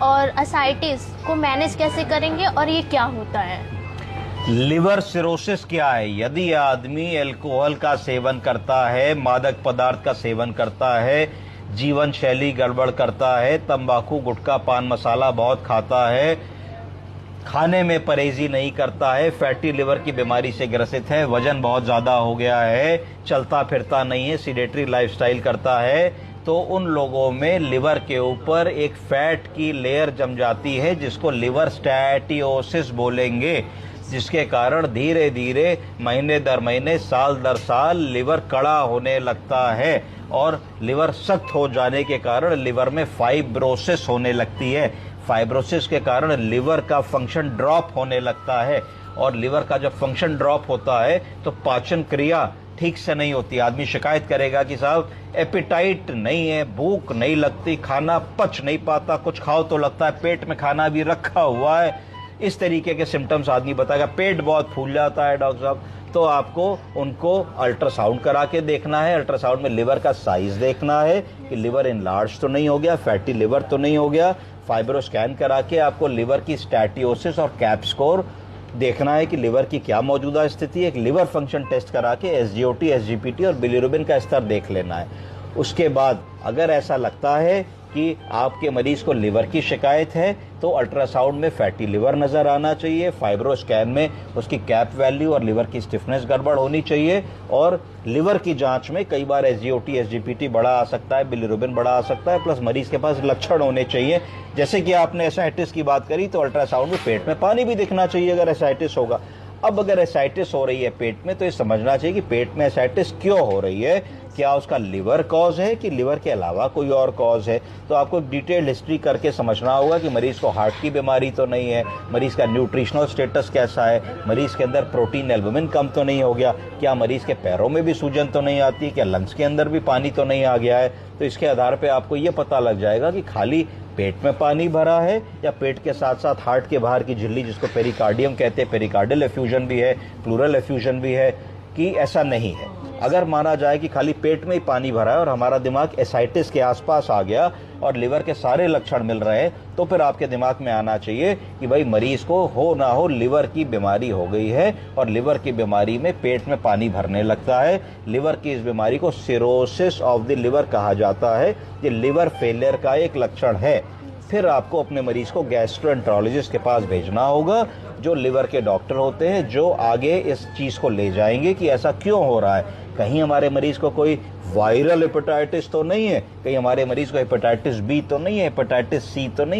और असाइटिस को मैनेज कैसे करेंगे और ये क्या होता है? लिवर सिरोसिस क्या है? यदि आदमी अल्कोहल का सेवन करता है, मादक पदार्थ का सेवन करता है, जीवन शैली गड़बड़ करता है, तंबाकू गुटखा पान मसाला बहुत खाता है, खाने में परहेजी नहीं करता है, फैटी लिवर की बीमारी से ग्रसित है, वजन बहुत ज्यादा हो गया है, चलता फिरता नहीं है, सीडेटरी लाइफस्टाइल करता है, तो उन लोगों में लिवर के ऊपर एक फैट की लेयर जम जाती है जिसको लिवर स्टैटियोसिस बोलेंगे, जिसके कारण धीरे धीरे महीने दर महीने साल दर साल लिवर कड़ा होने लगता है और लिवर सख्त हो जाने के कारण लिवर में फाइब्रोसिस होने लगती है। फाइब्रोसिस के कारण लिवर का फंक्शन ड्रॉप होने लगता है और लिवर का जब फंक्शन ड्रॉप होता है तो पाचन क्रिया ठीक से नहीं होती। आदमी शिकायत करेगा कि साहब एपिटाइट नहीं है, भूख नहीं लगती, खाना पच नहीं पाता, कुछ खाओ तो लगता है पेट में खाना भी रखा हुआ है। इस तरीके के सिम्टम्स आदमी बताएगा। पेट बहुत फूल जाता है डॉक्टर साहब, तो आपको उनको अल्ट्रासाउंड करा के देखना है। अल्ट्रासाउंड में लिवर का साइज देखना है कि लिवर इनलार्ज तो नहीं हो गया, फैटी लिवर तो नहीं हो गया। फाइब्रो स्कैन करा के आपको लिवर की स्टैटियोसिस और कैप स्कोर देखना है कि लिवर की क्या मौजूदा स्थिति है। एक लिवर फंक्शन टेस्ट करा के एसजीओटी, एसजीपीटी और बिलिरुबिन का स्तर देख लेना है। उसके बाद अगर ऐसा लगता है कि आपके मरीज को लिवर की शिकायत है तो अल्ट्रासाउंड में फैटी लिवर नजर आना चाहिए, फाइब्रो स्कैन में उसकी कैप वैल्यू और लिवर की स्टिफनेस गड़बड़ होनी चाहिए, और लिवर की जांच में कई बार एसजीओटी, एसजीपीटी बड़ा आ सकता है, बिलिरुबिन बड़ा आ सकता है, प्लस मरीज के पास लक्षण होने चाहिए। जैसे कि आपने एसाइटिस की बात करी तो अल्ट्रासाउंड में पेट में पानी भी दिखना चाहिए अगर एसाइटिस होगा। अब अगर एसाइटिस हो रही है पेट में तो ये समझना चाहिए कि पेट में एसाइटिस क्यों हो रही है, क्या उसका लिवर कॉज है कि लिवर के अलावा कोई और कॉज है। तो आपको डिटेल्ड हिस्ट्री करके समझना होगा कि मरीज को हार्ट की बीमारी तो नहीं है, मरीज का न्यूट्रिशनल स्टेटस कैसा है, मरीज के अंदर प्रोटीन एल्बुमिन कम तो नहीं हो गया, क्या मरीज के पैरों में भी सूजन तो नहीं आती, क्या लंग्स के अंदर भी पानी तो नहीं आ गया है। तो इसके आधार पर आपको ये पता लग जाएगा कि खाली पेट में पानी भरा है या पेट के साथ साथ हार्ट के बाहर की झिल्ली जिसको पेरिकार्डियम कहते हैं, पेरिकार्डियल एफ्यूजन भी है, प्लूरल एफ्यूजन भी है, कि ऐसा नहीं है। अगर माना जाए कि खाली पेट में ही पानी भरा है और हमारा दिमाग एसाइटिस के आसपास आ गया और लिवर के सारे लक्षण मिल रहे हैं, तो फिर आपके दिमाग में आना चाहिए कि भाई मरीज को हो ना हो लिवर की बीमारी हो गई है और लिवर की बीमारी में पेट में पानी भरने लगता है। लिवर की इस बीमारी को सिरोसिस ऑफ द लिवर कहा जाता है। ये लिवर फेलियर का एक लक्षण है। फिर आपको अपने मरीज को गैस्ट्रोएंटरोलॉजिस्ट के पास भेजना होगा, जो लिवर के डॉक्टर होते हैं, जो आगे इस चीज को ले जाएंगे कि ऐसा क्यों हो रहा है। कहीं हमारे मरीज को कोई वायरल हेपेटाइटिस तो नहीं है, कहीं हमारे मरीज को हेपेटाइटिस बी तो नहीं है, हेपेटाइटिस सी तो नहीं है।